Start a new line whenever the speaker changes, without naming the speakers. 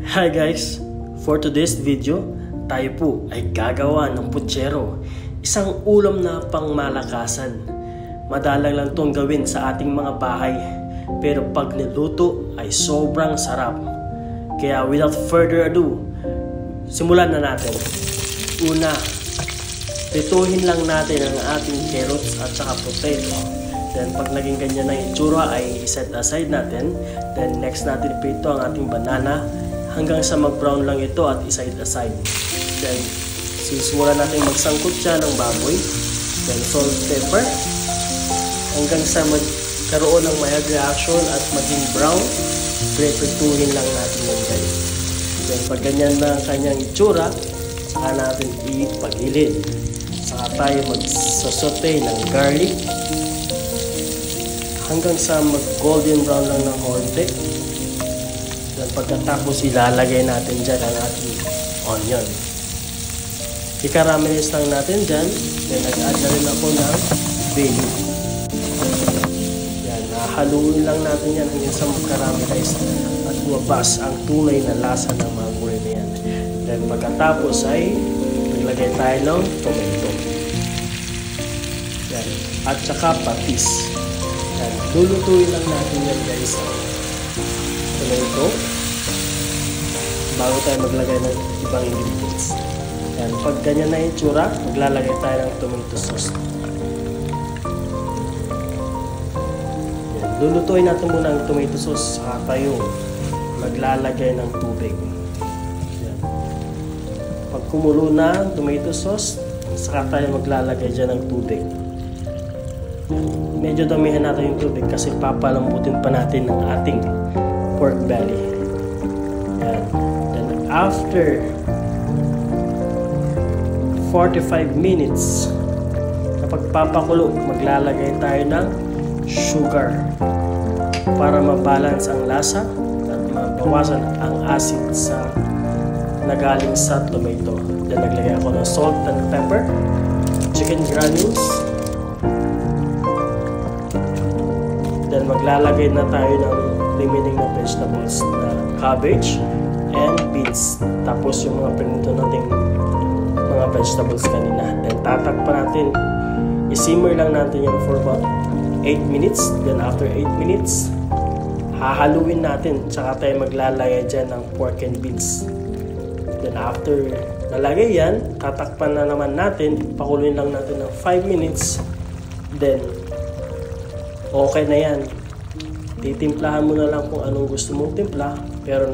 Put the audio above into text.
Hi guys! For today's video, tayo po ay gagawa ng putsero, isang ulam na pangmalakasan. Madalang lang itong gawin sa ating mga bahay, pero pag niluto ay sobrang sarap. Kaya without further ado, simulan na natin. Una, prituhin lang natin ang ating carrots at saka potato. Then pag naging ganyan na itsura ay set aside natin. Then next natin prito ang ating banana hanggang sa mag-brown lang ito at iside aside. Then sisimulan natin magsangkot siya ng baboy. Then salt, pepper hanggang sa magkaroon ng mild reaction at maging brown. Prituhin lang natin yan guys. Then pag ganyan na ang kanyang itsura, saka natin ipagilid. Saka tayo magsasote ng garlic hanggang sa mag-golden brown lang ng konti. Then pagkatapos ilalagay natin dyan ang ating onion. I-caramelize lang natin dyan. Then nag-add na rin ako ng bay leaf. Yan, haluin lang natin yan hanggang sa mag-caramelize at lumabas ang tunay na lasa ng mga gulay na yan. Then pagkatapos ay naglagay tayo ng tomato. Yan, at saka patis. Yan, lulutuin lang natin yan guys ang tomato bago tayo maglagay ng ibang ingredients. Yan, pag ganyan na yung tsura, maglalagay tayo ng tomato sauce. Yan, lulutuin natin muna ang tomato sauce saka tayo maglalagay ng tubig. Yan. Pag kumulo na ang tomato sauce, saka tayo maglalagay dyan ng tubig. Medyo damihan natin yung tubig kasi papalambutin pa natin ng ating pork belly. Yan. Then after 45 minutes kapag papakulo, maglalagay tayo ng sugar para mabalance ang lasa at mabawasan ang acid sa nagaling sa tomato. Then naglagay ako ng salt and pepper, chicken granules. Then maglalagay na tayo ng remaining na vegetables na cabbage and beans. Tapos yung mga pinito nating mga vegetables kanina. Then tatakpan natin. I-simmer lang natin yan for about 8 minutes. Then after 8 minutes, hahaluin natin. Tsaka tayo maglalagay dyan ng pork and beans. Then after nalagay yan, tatakpan na naman natin. Pakuluin lang natin ng 5 minutes. Then okay na yan. Titimplahan mo na lang kung anong gusto mong timpla, pero